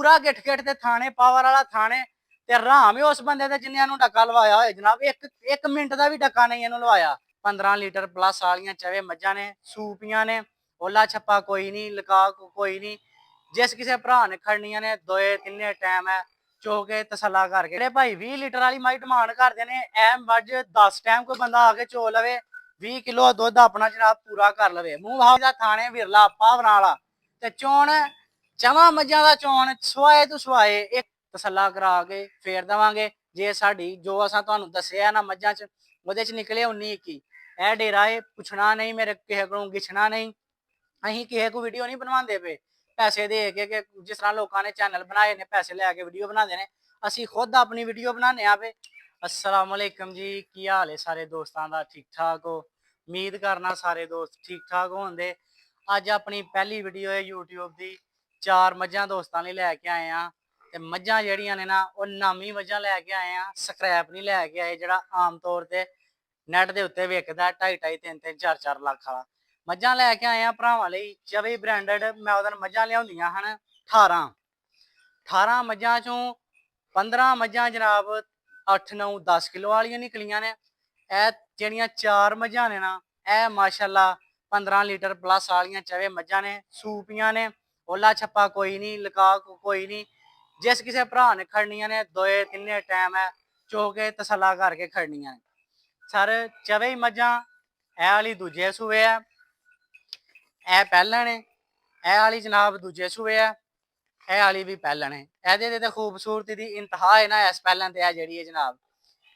पूरा गिठ गिठ ते थाने पावर वाला थाने ते राम ही उस बंदे दे जिन्ने इहनूं डक्का लवाया होए जनाब। एक मिंट का भी डक्का नहीं इहनूं लवाया। 15 लीटर प्लस वालियां चवे मज्झां ने, सूपियां ने, ओला छप्पा कोई नहीं, लका कोई नहीं। जिस किसी भरा ने खड़नियां ने 2-3 टाइम है चो के तसला करके। जेह्ड़े भाई 20 लीटर वाली माई डिमांड करते ने, ऐ मज्झ 10 टाइम कोई बंदा आके चो लवे, 20 किलो दुद्ध अपना जनाब पूरा कर लवे। मूंह भाव थाने विरला पावरां वाला ते चोण चवां मज्झां दा चोण सुआए तू सुआए एक तसला करा के फेर देवांगे। जे साडी जो असां तुहानूं दस्सिआ ना मज्झां च ਉਹਦੇ ਚ निकले 19-21। ਇਹ डेरा है पुछना नहीं मेरे किसी को गिछना नहीं। ਅਸੀਂ ਕਿਸੇ को वीडियो नहीं ਬਣਵਾਉਂਦੇ पे पैसे दे के जिस तरह लोगों ने चैनल बनाए ने पैसे लैके वीडियो बनाते हैं। ਅਸੀਂ खुद अपनी वीडियो बनाने आ पे। अस्सलाम वालेकुम जी, की हाल है सारे दोस्तों का? ठीक ठाक हो? उम्मीद करना सारे दोस्त ठीक ठाक होंगे। अज अपनी पहली वीडियो है यूट्यूब की। 4 मझां दोस्तों लिए लैके आए हैं ते मझां जड़ियां ने ना वो नामी मझां लैके आए हैं, स्क्रैप नहीं लैके आए जड़ा आम तौर पर नैट के उत्ते विकदा 2.5 3 4 लाख वाला। मझां लैके आए हैं भरावां लई 24 ब्रांडेड। मैं उधर मझां लियाउंदियां हन 18 मझां चों 15 मझां जनाब 8-9-10 किलो वालियां निकलियां ने। ए जेहड़ियां 4 मझां ने ना ए माशाअल्लाह 15 लीटर प्लस वालियां चवे मझां ने, सूपियां ने, ओला छप्पा कोई नहीं, लका कोई नहीं। जिस किसी भरा ने खड़नियां ने 2-3 टाइम है चो के तसला करके खड़नियां ने। सर चवे ही मझां ए वाली दूजे सूए है, ए पैहलन है, ए वाली जनाब दूजे सूए है, ए वाली भी पैहलन है। ਇਹਦੇ ਤੇ खूबसूरती की इंतहा है ना इस पैहलन ते जिहड़ी है जनाब।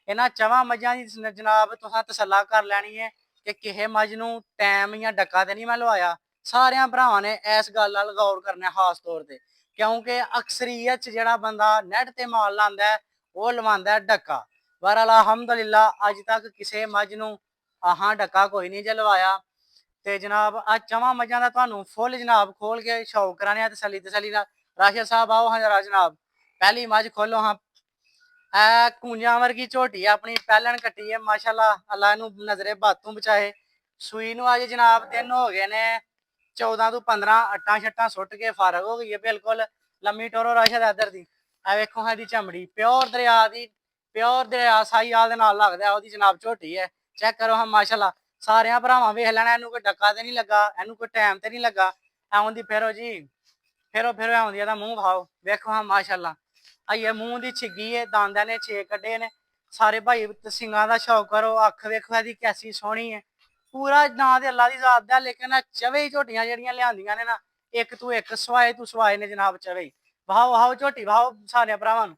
इन्हां चवां मझां दी जनाब तुहां तसल्ला कर लैनी है कि किसे मझ नूं टाइम या डक्का ते नहीं मैं लवाया। सारियां भरावां ने इस गल नाल गौर करना खास तौर ते, क्योंकि अक्सरीयत च जेहड़ा बंदा नैट ते माल लांदा है वो लवांदा है डक्का। बहरहाल अलहमदुलिल्लाह अज तक किसी मझ नूं अहां डक्का कोई नहीं जे लवाया। ते जनाब अज चवां मझां दा तुहानूं फुल जनाब खोल के शौक कराने तसली तसली नाल। राशिद साहब आओ हाँ जरा जनाब, पहली मझ खोलो हाँ। कूंजा वर्गी झोटी अपनी पैहलन कट्टी है माशाअल्लाह, अल्लाह इनू नजरे बातों बचाए। सूई नू अज जनाब दिन हो गए ने 14 तो 15, अट्टा शट्टा सुट के फारग हो गई है बिल्कुल। लम्मी टोरो राशिद इधर दी ए वेखो हाँ दी चमड़ी प्योर दरिया दी, प्योर दरिया साई आल दे नाल लगदा ओदी जनाब झोटी है। चेक करो हाँ माशाअल्लाह। सारियां भरावां वेख लैणा इनू कोई डक्का ते नहीं लगा, इनू कोई टाइम ते नहीं लगा। ऐउं दी फेरो जी, फेरो फेरो ऐउं दी एदा मूंह भाओ वेखो हाँ माशाअल्लाह। आइए मुंह की छिग्गी है, दांदा ने 6 कड्डे ने। सारे भाई सिंगा का शौक करो, अख वेखो एदी कैसी सोहनी है। पूरा ना ते अल्लाह की जात दा, लेकिन चवे झोटियां जेहड़ियां लियांदियां ने ना एक तू एक सुआए तू सुआए ने जनाब चवे। भाओ भाओ झोटी भाओ सारे भरावां नूं।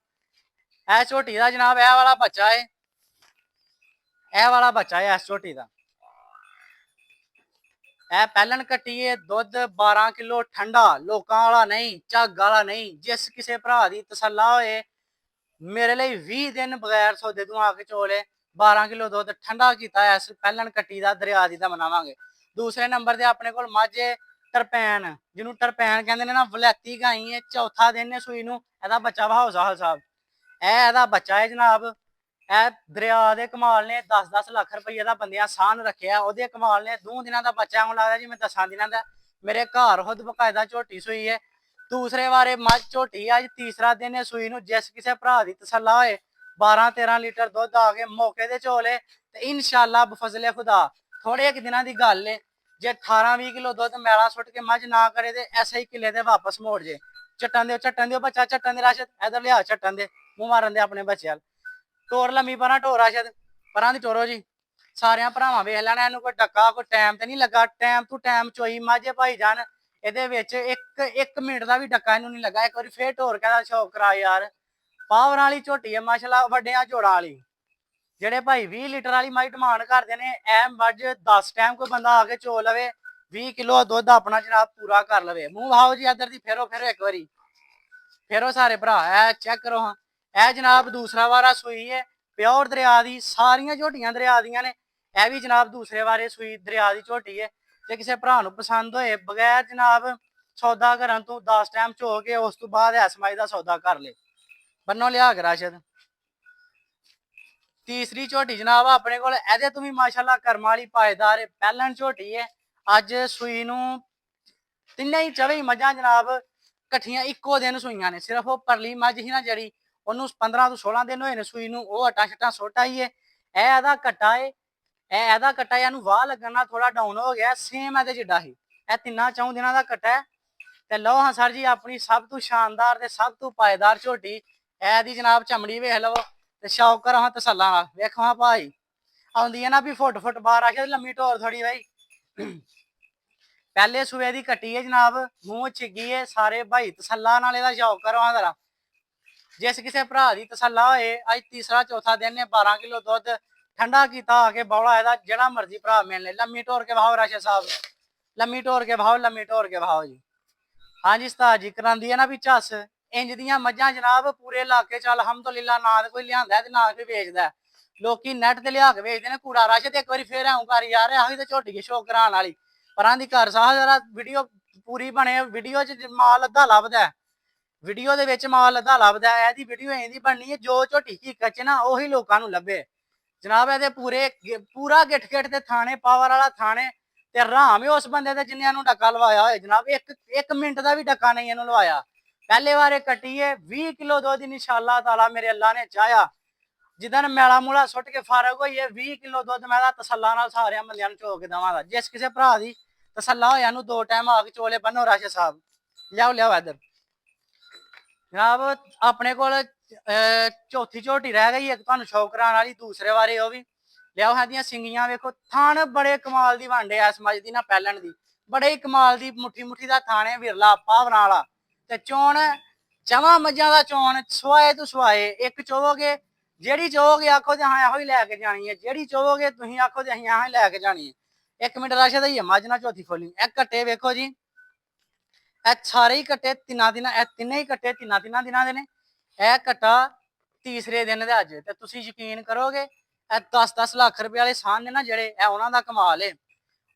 ए झोटी दा जनाब ए वाला बच्चा है, ए वाला बच्चा है इस झोटी दा। ए पैहलन कट्टी है दुध 12 किलो ठंडा, लोकां वाला नहीं, झग वाला नहीं। जिस किसी भरा दी तसल्ला होए मेरे लिए 20 दिन बगैर सौदे तू आके चोले 12 किलो दुध ठंडा किया इस पैहलन कट्टी का दरिया की मनावांगे। दूसरे नंबर से अपने को माझे टरपैन, जिन्हों टरपैन कहते हैं ना, वलैती गाई है। चौथा दिन है सूई नूं, एदा बच्चा भाओ साहल साहब। एदा बच्चा है जनाब। ए दरिया के कमाल ने 10-10 लाख रुपये का बंदियां सान रखे ओदे कमाल ने। 2 दिनों का बच्चा आउं लगता जी मैं 10 दिनों का। मेरे घर खुद बकायदा झोटी सूई है। दूसरे बारे मझ झोटी अज तीसरा दिन है सूई नूं। जिस किसी भरा की तसल्ला होए 12-13 लीटर दुध आ के मौके दे चोले ते इंशाअल्लाह बफजले खुदा थोड़े एक दिनों की गल है। जे 18-20 किलो दुध मैला सुट के मझ ना करे तो ऐसे ही किले दे वापस मोड़ जे। झट्टन दो बच्चा झट्टन दे राशिद इधर लिया, झट्टन दे मूँह मारन दे अपने बच्चे वाल। टोर लम्मी परा टोर राशिद परां दी टोरो जी। सारियां भरावां वेख लैणा इनू कोई डक्का कोई टाइम ते नहीं लगा। टाइम टू टाइम चोई मझ भाई जान। ਇਹਦੇ ਵਿੱਚ ਇੱਕ ਮਿੰਟ ਦਾ ਵੀ ਡੱਕਾ ਇਹਨੂੰ ਨਹੀਂ ਲੱਗਾ। ਇੱਕ ਵਾਰੀ ਫੇਰ ਢੋਰ ਕੇ ਦਾ ਸ਼ੌਕ ਕਰਾ ਯਾਰ। ਪਾਵਰ ਵਾਲੀ ਝੋਟੀ ਹੈ ਮਾਸ਼ਾਅੱਲਾ, ਵੱਡਿਆਂ ਝੋੜਾਂ ਵਾਲੀ। ਜਿਹੜੇ ਭਾਈ 20 ਲੀਟਰ ਵਾਲੀ ਮਾਈ ਡਿਮਾਂਡ ਕਰਦੇ ਨੇ ਐ ਮੱਝ 10 ਟਾਈਮ ਕੋਈ ਬੰਦਾ ਆ ਕੇ ਚੋ ਲਵੇ 20 ਕਿਲੋ ਦੁੱਧ ਆਪਣਾ ਜਨਾਬ ਪੂਰਾ ਕਰ ਲਵੇ। ਮੂੰਹ ਭਾਓ ਜੀ ਇੱਧਰ ਦੀ ਫੇਰੋ ਫੇਰੋ ਇੱਕ ਵਾਰੀ फेरो सारे भरा। है चेक करो हाँ, यह जनाब दूसरा वारा सूई है प्योर दरिया की। सारिया झोटियां दरिया दियां ने। यह भी जनाब दूसरे वारे सूई दरिया की झोटी है। जो किसी भरा नूं पसंद होए बगैर जनाब सौदा करन तू 10 टाइम चो के उस तो बाद इस माई का सौदा कर ले। बन्नो लिया के राशिद। तीसरी झोटी जनाब अपने को एदे तो भी माशाअल्लाह कर्म वाली पायदार है। पैहलन झोटी है अज सूई नूं तिन्ने ही चवे मझां जनाब ਇਕੱਠੀਆਂ ਇੱਕੋ ਦਿਨ ਸੂਈਆਂ ਨੇ। ਸਿਰਫ ਉਹ ਪਰਲੀ ਮੱਝ ਸੀ ਨਾ ਜਿਹੜੀ, ਉਹਨੂੰ 15 ਤੋਂ 16 ਦਿਨ ਹੋਏ ਨੇ ਸੂਈ ਨੂੰ, ਉਹ ਅਟਾ ਛਟਾ ਸੁੱਟ ਆਈ ਏ। ਇਹ ਇਹਦਾ ਕੱਟਾ ਏ, ਇਹ ਇਹਦਾ ਕੱਟਾ, ਇਹਨੂੰ ਵਾਹ ਲੱਗਣ ਨਾਲ ਥੋੜਾ ਡਾਊਨ ਹੋ ਗਿਆ, ਸੇਮ ਇਹਦੇ ਜਿੱਡਾ ਸੀ। ਇਹ 3-4 ਦਿਨਾਂ ਦਾ ਕੱਟਾ ਹੈ। ਤੇ ਲਓ ਹਾਂ ਸਰ ਜੀ ਆਪਣੀ ਸਭ ਤੋਂ ਸ਼ਾਨਦਾਰ ਤੇ ਸਭ ਤੋਂ ਪਾਏਦਾਰ ਝੋਟੀ। ਇਹਦੀ ਜਨਾਬ ਚਮੜੀ ਵੇਖ ਲਵੋ ਤੇ ਸ਼ੌਕ ਕਰੋ ਹਾਂ ਤਸੱਲਾ ਨਾਲ। ਵੇਖੋ ਹਾਂ ਭਾਈ, ਆਉਂਦੀ ਹੈ ਨਾ ਵੀ ਫੁੱਟ ਬਾਹਰ ਆ ਕੇ ਲੰਮੀ ਢੋਰ ਥੋੜੀ ਬਾਈ। ਪਹਿਲੇ ਸੂਏ ਦੀ ਕੱਟੀ ਹੈ ਜਨਾਬ, ਮੂੰਹ ਛਿੱਗੀ ਹੈ। ਸਾਰੇ ਭਾਈ ਤਸੱਲਾ ਨਾਲ ਇਹਦਾ ਸ਼ੌਕ ਕਰੋ ਹਾਂ ਜ਼ਰਾ। ਜਿਸ ਕਿਸੇ ਭਰਾ ਦੀ ਤਸੱਲਾ ਹੋਏ, ਅੱਜ ਤੀਸਰਾ ਚੌਥਾ ਦਿਨ ਨੇ 12 ਕਿਲੋ ਦੁੱਧ ਠੰਡਾ ਕੀਤਾ ਆ ਕੇ ਬੌਲਾ ਇਹਦਾ, ਜਿਹੜਾ ਮਰਜ਼ੀ ਭਰਾ ਮਿਲ ਲੈ। ਲੰਮੀ ਢੋਰ ਕੇ ਵਹਾਓ ਰਾਸ਼ਦ ਸਾਹਿਬ, ਲੰਮੀ ਢੋਰ ਕੇ ਵਹਾਓ, ਲੰਮੀ ਢੋਰ ਕੇ ਵਹਾਓ ਜੀ। ਹਾਂਜੀ ਉਸਤਾਦ ਜੀ, ਕਰਾਂਦੀ ਹੈ ਨਾ ਵੀ ਝੱਸ। ਇੰਜ ਦੀਆਂ ਮੱਝਾਂ ਜਨਾਬ ਪੂਰੇ ਇਲਾਕੇ ਚ ਅਲਹਮਦੁਲਿਲਾ ਨਾ ਕੋਈ ਲਿਆਂਦਾ ਤੇ ਨਾ ਕੋਈ ਵੇਚਦਾ। ਲੋਕੀ ਨੈਟ ਤੇ ਲਿਆ ਕੇ ਵੇਚਦੇ ਨੇ ਕੂੜਾ ਰਾਸ਼ਦ। ਇੱਕ ਵਾਰੀ ਫੇਰ ਆਉਂ ਕਰ ਯਾਰ, ਆਹੀ ਤੇ ਝੋਟੀ ਕੇ ਸ਼ੌਕ ਕਰਾਉਣ ਵਾਲੀ ਪਰਾਂ ਦੀ ਘਰ ਸਾਹ ਜਰਾ ਵੀਡੀਓ ਪੂਰੀ ਬਣੇ। ਵੀਡੀਓ ਚ ਮਾਲ ਅੱਧਾ ਲੱਭਦਾ, ਵੀਡੀਓ ਦੇ ਵਿੱਚ ਮਾਲ ਅੱਧਾ ਲੱਭਦਾ। ਇਹਦੀ ਵੀਡੀਓ ਇੰਦੀ ਬਣਨੀ ਹੈ ਜੋ ਝੋਟੀ ਹਕੀਕਤ ਚ ਨਾ ਉਹੀ ਲੋਕਾਂ ਨੂੰ ਲੱਭੇ ਜਨਾਬ। ਇਹਦੇ ਪੂਰਾ ਗਿੱਠ ਤੇ ਥਾਣੇ ਪਾਵਰ ਵਾਲਾ ਥਾਣੇ ਤੇ ਆਰਾਮ ਹੀ ਉਸ ਬੰਦੇ ਦੇ ਜਿੰਨਿਆਂ ਨੂੰ ਡੱਕਾ ਲਵਾਇਆ ਹੋਏ ਜਨਾਬ। ਇੱਕ ਮਿੰਟ ਦਾ ਵੀ ਡੱਕਾ ਨਹੀਂ ਇਹਨੂੰ ਲਵਾਇਆ। ਪਹਿਲੇ ਵਾਰੇ ਕੱਟੀਏ 20 ਕਿਲੋ ਦੁੱਧ ਇਨਸ਼ਾਅੱਲਾ ਤਾਲਾ ਮੇਰੇ ਅੱਲਾ ਨੇ ਚਾਹਿਆ। ਜਿੱਦਣ ਮੈਲਾ ਮੂਲਾ ਸੁੱਟ ਕੇ ਫਾਰਗ ਹੋਈਏ 20 ਕਿਲੋ ਦੁੱਧ ਮੈਂ ਤਾਂ ਤਸੱਲਾ ਨਾਲ ਸਾਰਿਆਂ ਬੰਦਿਆਂ ਨੂੰ ਚੋ ਕੇ ਦੇਵਾਂਗਾ। ਜਿਸ ਕਿਸੇ ਭਰਾ ਦੀ ਤਸੱਲਾ ਹੋਇਆ ਨੂੰ 2 ਟਾਈਮ ਆ ਕੇ ਚੋਲੇ ਬੰਨੋ ਰਾਸ਼ਦ ਸਾਹਿਬ। ਲਿਆਓ ਇੱਧਰ ਜਨਾਬ। ਆਪਣੇ ਕੋਲ ਚੌਥੀ ਝੋਟੀ ਰਹਿ ਗਈ ਇੱਕ ਤੁਹਾਨੂੰ ਸ਼ੌਕ ਕਰਾਉਣ ਵਾਲੀ, ਦੂਸਰੇ ਵਾਰੇ ਉਹ ਵੀ ਲਿਆਓ। ਇਹਦੀਆਂ ਸਿੰਗੀਆਂ ਵੇਖੋ, ਥਣ ਬੜੇ ਕਮਾਲ ਦੀ ਵੰਡੇ ਇਸ ਮੱਝ ਦੀ ਨਾ ਪਹਿਲਣ ਦੀ, ਬੜੇ ਹੀ ਕਮਾਲ ਦੀ ਮੁੱਠੀ ਦਾ ਥਾਣੇ ਵਿਰਲਾ ਪਾਵਰਾਂ ਵਾਲਾ। ਤੇ ਚੋਣ ਚਵਾਂ ਮੱਝਾਂ ਦਾ ਚੋਣ ਸਵਾਏ ਤੋਂ ਸਵਾਏ। ਇੱਕ ਚੋਵੋਗੇ, ਜਿਹੜੀ ਚੋਵੋਗੇ ਆਖੋ ਤੇ ਹਾਂ ਇਹੋ ਹੀ ਲੈ ਕੇ ਜਾਣੀ ਹੈ, ਜਿਹੜੀ ਚੋਵੋਗੇ ਤੁਸੀਂ ਆਖੋ ਤੇ ਅਸੀਂ ਇਹੋ ਹੀ ਲੈ ਕੇ ਜਾਣੀ ਹੈ। ਇੱਕ ਮਿੰਟ ਰਾਸ਼ਦ ਹੀ ਮੱਝ ਨਾਲ ਝੋਟੀ ਖੋਲੀ। ਇਹ ਕੱਟੇ ਵੇਖੋ ਜੀ, ਇਹ ਸਾਰੇ ਹੀ ਕੱਟੇ ਤਿੰਨਾਂ ਦਿਨਾਂ, ਇਹ ਤਿੰਨੇ ਹੀ ਕੱਟੇ ਤਿੰਨਾਂ ਦਿਨਾਂ ਦੇ ਨੇ। ਇਹ ਕੱਟਾ ਤੀਸਰੇ ਦਿਨ ਦੇ ਅੱਜ। ਤੇ ਤੁਸੀਂ ਯਕੀਨ ਕਰੋਗੇ, ਇਹ 10-10 ਲੱਖ ਰੁਪਏ ਵਾਲੇ ਸਾਨ ਨੇ ਨਾ ਜਿਹੜੇ, ਇਹ ਉਹਨਾਂ ਦਾ ਕਮਾਲ ਏ।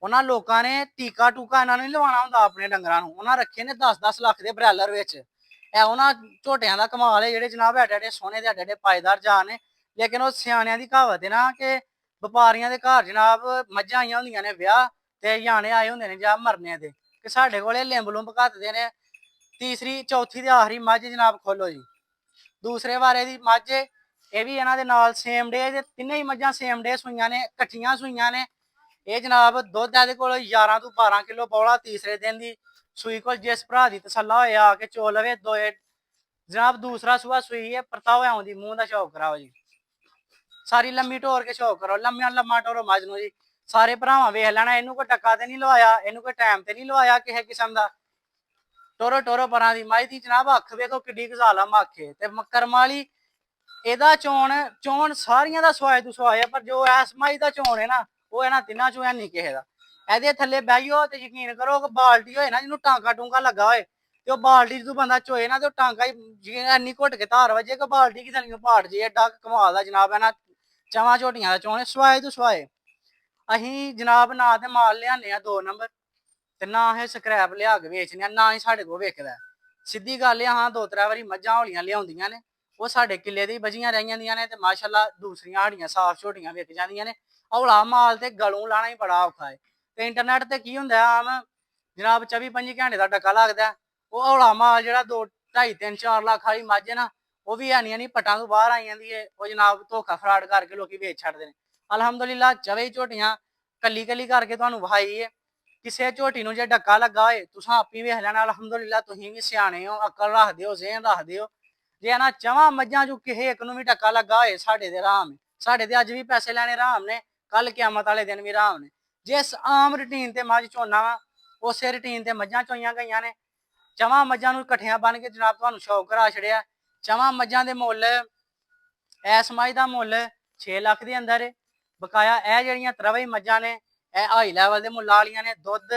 ਉਹਨਾਂ ਲੋਕਾਂ ਨੇ ਟੀਕਾ ਟੂਕਾ ਇਹਨਾਂ ਨੂੰ ਨਹੀਂ ਲਵਾਉਣਾ ਹੁੰਦਾ ਆਪਣੇ ਡੰਗਰਾਂ ਨੂੰ, ਉਹਨਾਂ ਰੱਖੇ ਨੇ 10-10 ਲੱਖ ਦੇ ਬਰੈਲਰ ਵਿੱਚ। ਇਹ ਉਹਨਾਂ ਝੋਟਿਆਂ ਦਾ ਕਮਾਲ ਹੈ ਜਿਹੜੇ ਜਨਾਬ ਐਡੇ ਸੋਹਣੇ ਦੇ ਐਡੇ ਪਾਏਦਾਰ ਜਾਨ ਨੇ। ਲੇਕਿਨ ਉਹ ਸਿਆਣਿਆਂ ਦੀ ਕਹਾਵਤ ਹੈ ਨਾ ਕਿ ਵਪਾਰੀਆਂ ਦੇ ਘਰ ਜਨਾਬ ਮੱਝਾਂ ਆਈਆਂ ਹੁੰਦੀਆਂ ਨੇ ਵਿਆਹ ਤੇ ਜਾਣੇ ਆਏ ਹੁੰਦੇ ਨੇ ਜਾਂ ਮਰਨੇ ਦੇ, ਕਿ ਸਾਡੇ ਕੋਲੇ ਲਿੰਬ ਲੁੰਬ ਘੱਟਦੇ ਨੇ। ਤੀਸਰੀ ਚੌਥੀ ਤੇ ਆਖਰੀ ਮੱਝ ਜਨਾਬ ਖੋਲੋ ਜੀ, ਦੂਸਰੇ ਵਾਰੇ ਦੀ ਮੱਝ। ਇਹ ਵੀ ਇਹਨਾਂ ਦੇ ਨਾਲ ਸੇਮ ਡੇ ਦੇ ਤਿੰਨੇ ਹੀ ਮੱਝਾਂ ਸੇਮ ਡੇ ਸੂਈਆਂ ਨੇ, ਇਕੱਠੀਆਂ ਸੂਈਆਂ ਨੇ। ਇਹ ਜਨਾਬ ਦੁੱਧ ਇਹਦੇ ਕੋਲ 11 ਤੋਂ 12 ਕਿਲੋ ਬੌਲਾ ਤੀਸਰੇ ਦਿਨ ਦੀ ਸੂਈ ਕੋਲ। ਜਿਸ ਭਰਾ ਦੀ ਤਸੱਲਾ ਹੋਇਆ ਆ ਕੇ ਚੋ ਲਵੇ ਦੋਏ ਜਨਾਬ। ਦੂਸਰਾ ਸੂਆ ਸੂਈ ਹੈ, ਪਰਤਾਓ ਆਉਂਦੀ ਮੂੰਹ ਦਾ ਸ਼ੌਕ ਕਰਾਓ ਜੀ। ਸਾਰੀ ਲੰਮੀ ਢੋਰ ਕੇ ਸ਼ੌਕ ਕਰੋ, ਲੰਮਾ ਢੋਰੋ ਮੱਝ ਨੂੰ ਜੀ। ਸਾਰੇ ਭਰਾਵਾਂ ਵੇਖ ਲੈਣਾ, ਇਹਨੂੰ ਕੋਈ ਟੱਕਾ ਤੇ ਨਹੀਂ ਲਵਾਇਆ, ਇਹਨੂੰ ਕੋਈ ਟਾਈਮ ਤੇ ਨਹੀਂ ਲਵਾਇਆ ਕਿਸੇ ਕਿਸਮ ਦਾ। ਟੋਰੋ ਪਰਾਂ ਦੀ ਮੱਝ ਦੀ ਜਨਾਬ ਅੱਖ ਵੇਖੋ ਕਿੱਡੀ ਗਜ਼ਾਲਮ ਆਖੇ ਤੇ ਕਰਮ ਵਾਲੀ। ਇਹਦਾ ਚੋਣ ਸਾਰੀਆਂ ਦਾ ਸਵਾਏ ਤੋਂ ਸਵਾਏ, ਪਰ ਜੋ ਐਸ ਮੱਝ ਦਾ ਚੋਣ ਹੈ ਨਾ, ਉਹ ਇਹਨਾਂ ਤਿੰਨਾਂ ਚੋਂ ਨਹੀਂ ਕਿਸੇ ਦਾ। ਇਹਦੇ ਥੱਲੇ ਬਹਿਓ ਤੇ ਯਕੀਨ ਕਰੋ ਕਿ ਬਾਲਟੀ ਹੋਏ ਨਾ ਜਿਹਨੂੰ ਟਾਂਕਾ ਟੂੰਕਾ ਲੱਗਾ ਹੋਏ, ਤੇ ਉਹ ਬਾਲਟੀ ਜਦੋਂ ਬੰਦਾ ਚੋਏ ਨਾ ਤੇ ਉਹ ਟਾਂਕਾ ਹੀ ਇੰਨੀ ਘੁੱਟ ਕੇ ਧਾਰ ਵਜੇ ਕਿ ਬਾਲਟੀ ਕੀ ਥੱਲੇ ਪਾੜ ਜੇ। ਐਡਾ ਕਮਾਲ ਦਾ ਜਨਾਬ ਇਹਨਾਂ ਚਵਾਂ ਝੋਟੀਆਂ ਦਾ ਚੋਣ ਸਵਾਏ ਤੋਂ ਸਵਾਏ। ਅਸੀਂ ਜਨਾਬ ਨਾ ਤੇ ਮਾਲ ਲਿਆਨੇ ਆ 2 ਨੰਬਰ, ਤੇ ਨਾ ਇਹ ਸਕ੍ਰੈਪ ਲਿਆ ਕੇ ਵੇਚਨੇ ਆ, ਨਾ ਹੀ ਸਾਡੇ ਕੋਲ ਵਿਕਦਾ। ਸਿੱਧੀ ਗੱਲ ਆ, ਹਾਂ 2-3 ਵਾਰੀ ਮੱਝਾਂ ਹੌਲੀਆਂ ਲਿਆਉਂਦੀਆਂ ਨੇ, ਉਹ ਸਾਡੇ ਕਿੱਲੇ ਦੀ ਬਜੀਆਂ ਰਹਿ ਜਾਂਦੀਆਂ ਨੇ ਤੇ ਮਾਸ਼ਾਅੱਲਾ ਦੂਸਰੀਆਂ ਸਾਡੀਆਂ ਸਾਫ ਝੋਟੀਆਂ ਵਿਕ ਜਾਂਦੀਆਂ ਨੇ। ਹੌਲਾ ਮਾਲ ਤੇ ਗਲੋਂ ਲਾਣਾ ਹੀ ਬੜਾ ਔਖਾ ਹੈ। ਤੇ ਇੰਟਰਨੈਟ ਤੇ ਕੀ ਹੁੰਦਾ ਆਮ ਜਨਾਬ 24-25 ਘੰਟੇ ਦਾ ਟੱਕਾ ਲੱਗਦਾ। ਉਹ ਹੌਲਾ ਮਾਲ ਜਿਹੜਾ 2-2.5-3-4 ਲੱਖ ਵਾਲੀ ਮੱਝ ਨਾ, ਉਹ ਵੀ ਆਨੀਆਂ ਨਹੀਂ ਪੱਟਾਂ ਤੋਂ ਬਾਹਰ ਆਈ ਜਾਂਦੀ ਹੈ। ਉਹ ਜਨਾਬ ਧੋਖਾ ਫਰਾਡ ਕਰਕੇ ਲੋਕੀ ਵੇਚ ਛੱਡਦੇ ਨੇ। ਅਲਹਮਦੁਲਿਲਾ 24 ਝੋਟੀਆਂ ਕੱਲੀ ਕਰਕੇ ਤੁਹਾਨੂੰ ਵਹਾਈ ਹੈ। ਕਿਸੇ ਝੋਟੀ ਨੂੰ ਜੇ ਡੱਕਾ ਲੱਗਾ ਹੋਏ ਤੁਸੀਂ ਆਪੀ ਵੇਖ ਲੈਣਾ। ਅਲਹਮਦੁਲਿਲਾ ਤੁਸੀਂ ਵੀ ਸਿਆਣੇ ਹੋ, ਅਕਲ ਰੱਖਦੇ ਹੋ, ਜ਼ਹਿਨ ਰੱਖਦੇ ਹੋ। ਜੇ ਇਹਨਾਂ ਚਵਾਂ ਮੱਝਾਂ ਚੋਂ ਕਿਸੇ ਇੱਕ ਨੂੰ ਵੀ ਡੱਕਾ ਲੱਗਾ ਹੋਏ, ਸਾਡੇ ਦੇ ਆਰਾਮ, ਸਾਡੇ ਤੇ ਅੱਜ ਵੀ ਪੈਸੇ ਲੈਣੇ ਆਰਾਮ ਨੇ, ਕੱਲ ਕਿਆਮਤ ਵਾਲੇ ਦਿਨ ਵੀ ਆਰਾਮ ਨੇ। ਜਿਸ ਆਮ ਰੂਟੀਨ ਤੇ ਮੱਝ ਚੋਣਾ ਵਾ, ਉਸੇ ਰੂਟੀਨ ਤੇ ਮੱਝਾਂ ਚੋਈਆਂ ਗਈਆਂ ਨੇ। ਚਵਾਂ ਮੱਝਾਂ ਨੂੰ ਇਕੱਠੀਆਂ ਬਣ ਕੇ ਜਨਾਬ ਤੁਹਾਨੂੰ ਸ਼ੌਕ ਕਰਾ ਛੜਿਆ। ਚਵਾਂ ਮੱਝਾਂ ਦੇ ਮੁੱਲ, ਇਸ ਮੱਝ ਦਾ ਮੁੱਲ 6 ਲੱਖ ਦੇ ਅੰਦਰ ਹੈ। ਬਕਾਇਆ ਇਹ ਜਿਹੜੀਆਂ ਤਰਵਈ ਮੱਝਾਂ ਨੇ, ਇਹ ਹਾਈ ਲੈਵਲ ਦੇ ਮੁੱਲਾਂ ਵਾਲੀਆਂ ਨੇ। ਦੁੱਧ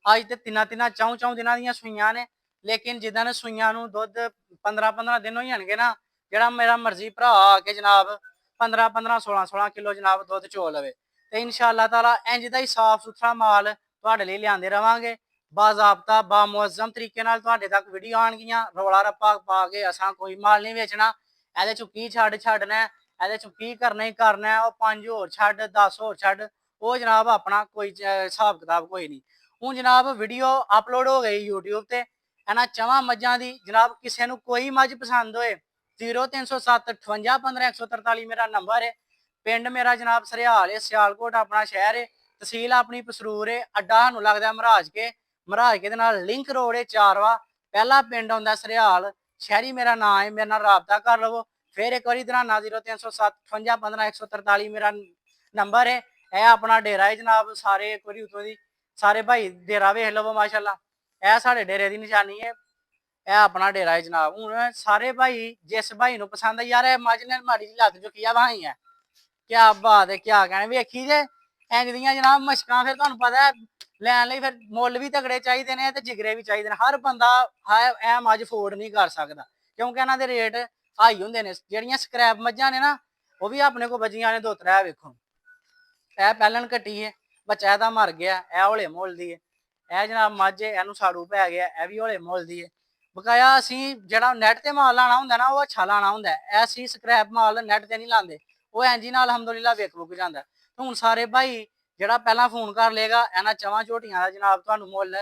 ਅੱਜ ਤੇ ਤਿੰਨਾਂ ਚੌਂ ਦਿਨਾਂ ਦੀਆਂ ਸੂਈਆਂ ਨੇ, ਲੇਕਿਨ ਜਿੱਦਾਂ ਸੂਈਆਂ ਨੂੰ ਦੁੱਧ 15-15 ਦਿਨ ਹੋਈ ਜਾਣਗੇ ਨਾ, ਜਿਹੜਾ ਮੇਰਾ ਮਰਜ਼ੀ ਭਰਾ ਆ ਕੇ ਜਨਾਬ 15-15 16-16 ਕਿਲੋ ਜਨਾਬ ਦੁੱਧ ਚੋ ਲਵੇ। ਤੇ ਇਨਸ਼ਾਅੱਲਾ ਤਾਲਾ ਇੰਜ ਦਾ ਹੀ ਸਾਫ ਸੁਥਰਾ ਮਾਲ ਤੁਹਾਡੇ ਲਈ ਲਿਆਂਦੇ ਰਵਾਂਗੇ। ਬਾਜ਼ਾਬਤਾ ਬਾਮੁਅੱਜ਼ਮ ਤਰੀਕੇ ਨਾਲ ਤੁਹਾਡੇ ਤੱਕ ਵੀਡੀਓ ਆਉਣਗੀਆਂ। ਰੌਲਾ ਰੱਪਾ ਪਾ ਕੇ ਅਸਾਂ ਕੋਈ ਮਾਲ ਨਹੀਂ ਵੇਚਣਾ। ਇਹਦੇ ਚੋਂ ਕੀ ਛੱਡਣਾ, ਇਹਦੇ ਚੋਂ ਕੀ ਕਰਨਾ ਹੀ ਕਰਨਾ। ਉਹ 5 ਹੋਰ ਛੱਡ, 10 ਹੋਰ ਛੱਡ, ਉਹ ਜਨਾਬ ਆਪਣਾ ਕੋਈ ਹਿਸਾਬ ਕਿਤਾਬ ਕੋਈ ਨਹੀਂ। ਹੁਣ ਜਨਾਬ ਵੀਡੀਓ ਅਪਲੋਡ ਹੋ ਗਈ YouTube ਤੇ, ਇਹਨਾਂ ਚਵਾਂ ਮੱਝਾਂ ਦੀ ਜਨਾਬ ਕਿਸੇ ਨੂੰ ਕੋਈ ਮੱਝ ਪਸੰਦ ਹੋਏ 0307 58 15 143 ਮੇਰਾ ਨੰਬਰ ਹੈ। ਪਿੰਡ ਮੇਰਾ ਜਨਾਬ ਸਰਿਆਲ ਹੈ, ਸਿਆਲਕੋਟ ਆਪਣਾ ਸ਼ਹਿਰ ਹੈ, ਤਹਿਸੀਲ ਆਪਣੀ ਪਸਰੂਰ ਹੈ, ਅੱਡਾ ਸਾਨੂੰ ਲੱਗਦਾ ਮਹਾਰਾਜ ਕੇ ਦੇ ਨਾਲ ਲਿੰਕ ਰੋਡ ਹੈ ਚਾਰਵਾ, ਪਹਿਲਾ ਪਿੰਡ ਆਉਂਦਾ ਸਰਿਆਲ, ਸ਼ਹਿਰੀ ਮੇਰਾ ਨਾਂ ਹੈ। ਮੇਰੇ ਨਾਲ ਰਾਬਤਾ ਕਰ ਲਵੋ। ਫਿਰ ਇੱਕ ਵਾਰੀ ਦਰਾਨਾ 0307 58 15 143 ਮੇਰਾ ਨੰਬਰ ਹੈ। ਇਹ ਆਪਣਾ ਡੇਰਾ ਹੈ ਜਨਾਬ, ਸਾਰੇ ਇੱਕ ਵਾਰੀ ਉਤੋਂ ਦੀ ਸਾਰੇ ਭਾਈ ਡੇਰਾ ਵੇਖ ਲਵੋ ਮਾਸ਼ਾਅੱਲਾ। ਇਹ ਸਾਡੇ ਡੇਰੇ ਦੀ ਨਿਸ਼ਾਨੀ ਹੈ, ਇਹ ਆਪਣਾ ਡੇਰਾ ਹੈ ਜਨਾਬ। ਹੁਣ ਸਾਰੇ ਭਾਈ ਜਿਸ ਭਾਈ ਨੂੰ ਪਸੰਦ ਆ ਯਾਰ ਇਹ ਮੱਝ ਨੇ ਮਾੜੀ ਜਿਹੀ ਲੱਤ ਚੁੱਕੀ ਆ ਵਾਹੀ ਹੈ, ਕਿਆ ਬਾਤ ਹੈ, ਕਿਆ ਕਹਿਣਾ। ਵੇਖੀ ਜੇ ਇੰਜ ਦੀਆਂ ਜਨਾਬ ਮਸ਼ਕਾਂ, ਫਿਰ ਤੁਹਾਨੂੰ ਪਤਾ ਲੈਣ ਲਈ ਫਿਰ ਮੁੱਲ ਵੀ ਤਗੜੇ ਚਾਹੀਦੇ ਨੇ ਤੇ ਜਿਗਰੇ ਵੀ ਚਾਹੀਦੇ ਨੇ। ਹਰ ਬੰਦਾ ਇਹ ਮੱਝ ਅਫੋਰਡ ਨਹੀਂ ਕਰ ਸਕਦਾ ਕਿਉਂਕਿ ਇਹਨਾਂ ਦੇ ਰੇਟ ਹਾਈ ਹੁੰਦੇ ਨੇ। ਜਿਹੜੀਆਂ ਸਕ੍ਰੈਪ ਮੱਝਾਂ ਨੇ ਨਾ ਉਹ ਵੀ ਆਪਣੇ ਕੋਲ ਵੱਜੀਆਂ ਨੇ ਦੋ ਤਰ੍ਹਾਂ। ਵੇਖੋ ਇਹ ਪਹਿਲਣ ਕੱਟੀ ਹੈ, ਬੱਚਾ ਇਹਦਾ ਮਰ ਗਿਆ, ਇਹ ਹੌਲੇ ਮੁੱਲ ਦੀ ਹੈ। ਇਹ ਜਨਾਬ ਮੱਝ ਇਹਨੂੰ ਸਾੜੂ ਪੈ ਗਿਆ, ਇਹ ਵੀ ਹੌਲੇ ਮੁੱਲ ਦੀ ਹੈ। ਬਕਾਇਆ ਅਸੀਂ ਜਿਹੜਾ ਨੈਟ ਤੇ ਮਾਲ ਲਾਣਾ ਹੁੰਦਾ ਨਾ ਉਹ ਅੱਛਾ ਲਾਣਾ ਹੁੰਦਾ, ਇਹ ਅਸੀਂ ਸਕ੍ਰੈਪ ਮਾਲ ਨੈਟ ਤੇ ਨਹੀਂ ਲਾਉਂਦੇ, ਉਹ ਇੰਜੀ ਨਾਲ ਅਲਹਮਦੁਲਿਲਾ ਵਿਕ ਵੁਕ ਜਾਂਦਾ। ਹੁਣ ਸਾਰੇ ਭਾਈ ਜਿਹੜਾ ਪਹਿਲਾਂ ਫੋਨ ਕਰ ਲੇਗਾ ਇਹਨਾਂ ਚਵਾਂ ਝੋਟੀਆਂ ਦਾ ਜਨਾਬ ਤੁਹਾਨੂੰ ਮੁੱਲ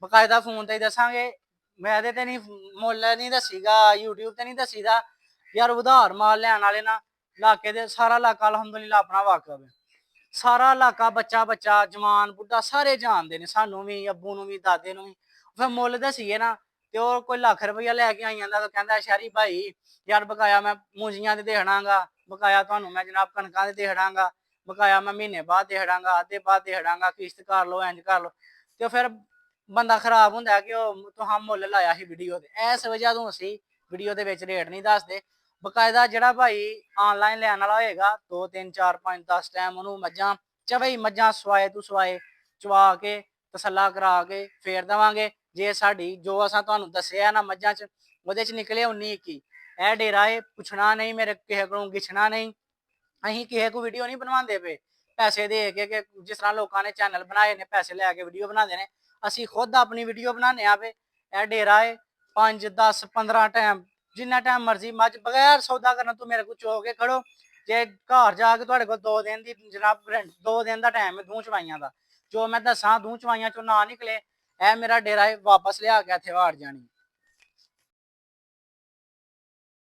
ਬਕਾਇਦਾ ਫੋਨ ਤੇ ਹੀ ਦੱਸਾਂਗੇ। ਮੈਂ ਇਹਦੇ ਤੇ ਨਹੀਂ ਮੁੱਲ ਨਹੀਂ ਦੱਸੀਗਾ, YouTube ਤੇ ਨਹੀਂ ਦੱਸੀਦਾ ਯਾਰ। ਉਧਾਰ ਮਾਲ ਲੈਣ ਵਾਲੇ ਨਾ ਇਲਾਕੇ ਦੇ ਸਾਰਾ ਇਲਾਕਾ ਅਲਹਮਦੁਲਿਲਾ ਆਪਣਾ ਵਾਕਫ ਹੈ, ਸਾਰਾ ਇਲਾਕਾ ਬੱਚਾ ਜਵਾਨ ਬੁੱਢਾ ਸਾਰੇ ਜਾਣਦੇ ਨੇ, ਸਾਨੂੰ ਵੀ, ਅੱਬੂ ਨੂੰ ਵੀ, ਦਾਦੇ ਨੂੰ ਵੀ। ਫਿਰ ਮੁੱਲ ਦੱਸੀਏ ਨਾ ਤੇ ਉਹ ਕੋਈ ਲੱਖ ਰੁਪਈਆ ਲੈ ਕੇ ਆਈ ਜਾਂਦਾ ਤਾਂ ਕਹਿੰਦਾ ਸ਼ਹਿਰੀ ਭਾਈ ਯਾਰ ਬਕਾਇਆ ਮੈਂ ਮੂੰਜੀਆਂ ਤੇ ਦੇਣਾਗਾ, ਬਕਾਇਆ ਤੁਹਾਨੂੰ ਮੈਂ ਜਨਾਬ ਕਣਕਾਂ ਤੇ ਦੇਣਾਗਾ, ਬਕਾਇਆ ਮੈਂ ਮਹੀਨੇ ਬਾਅਦ ਦੇਣਾਗਾ, ਅੱਧੇ ਬਾਅਦ ਦੇਣਾਗਾ, ਕਿਸ਼ਤ ਕਰ ਲਓ, ਇੰਜ ਕਰ ਲਓ। ਤੇ ਫਿਰ ਬੰਦਾ ਖਰਾਬ ਹੁੰਦਾ ਕਿ ਉਹ ਤੁਹਾਂ ਮੁੱਲ ਲਾਇਆ ਸੀ ਵੀਡੀਓ ਤੇ। ਇਸ ਵਜ੍ਹਾ ਤੋਂ ਅਸੀਂ ਵੀਡੀਓ ਦੇ ਵਿੱਚ ਰੇਟ ਨਹੀਂ ਦੱਸਦੇ। ਬਕਾਇਦਾ ਜਿਹੜਾ ਭਾਈ ਆਨਲਾਈਨ ਲੈਣ ਵਾਲਾ ਹੋਏਗਾ 2 3 4 5 10 ਟਾਈਮ ਉਹਨੂੰ ਮੱਝਾਂ ਚਵਾਈ ਮੱਝਾਂ ਸਵਾਏ ਤੂੰ ਸਵਾਏ ਚਵਾ ਕੇ ਤਸੱਲਾ ਕਰਾ ਕੇ ਫੇਰ ਦੇਵਾਂਗੇ। ਜੇ ਸਾਡੀ ਜੋ ਅਸਾਂ ਤੁਹਾਨੂੰ ਦੱਸਿਆ ਨਾ ਮੱਝਾਂ ਚ ਉਹਦੇ ਚ ਨਿਕਲੇ 19 21, ਇਹ ਡੇਰਾ ਏ, ਪੁੱਛਣਾ ਨਹੀਂ ਮੇਰੇ ਕਿਸੇ ਕੋਲੋਂ, ਗਿੱਛਣਾ ਨਹੀਂ। ਅਸੀਂ ਕਿਸੇ ਕੋ ਵੀਡੀਓ ਨਹੀਂ ਬਣਵਾਉਂਦੇ ਪਏ ਪੈਸੇ ਦੇ ਕੇ ਕਿ ਜਿਸ ਤਰ੍ਹਾਂ ਲੋਕਾਂ ਨੇ ਚੈਨਲ ਬਣਾਏ ਨੇ ਪੈਸੇ ਲੈ ਕੇ ਵੀਡੀਓ ਬਣਾਉਂਦੇ ਨੇ, ਅਸੀਂ ਖੁਦ ਆਪਣੀ ਵੀਡੀਓ ਬਣਾਉਂਦੇ ਆ ਪਏ। ਇਹ ਡੇਰਾ ਏ 5 10 15 ਟਾਈਮ ਜਿੰਨਾ ਟਾਈਮ ਮਰਜ਼ੀ ਮੱਝ ਬਗੈਰ ਸੌਦਾ ਕਰਨਾ ਤੂੰ ਮੇਰੇ ਕੋਲ ਚੋ ਕੇ ਖੜੋ। ਜੇ ਘਰ ਜਾ ਕੇ ਤੁਹਾਡੇ ਕੋਲ 2 ਦਿਨ ਦੀ ਜਨਾਬ 2 ਦਿਨ ਦਾ ਟਾਈਮ ਹੈ ਦੂੰ ਚਵਾਈਆਂ ਦਾ, ਜੋ ਮੈਂ ਦੱਸਾਂ ਦੂੰ ਚਵਾਈਆਂ ਚੋਂ ਨਾ ਨਿਕਲੇ ਇਹ ਮੇਰਾ ਡੇਰਾ ਏ, ਵਾਪਸ ਲਿਆ ਕੇ ਇੱਥੇ ਵਾੜ ਜਾਣੀ।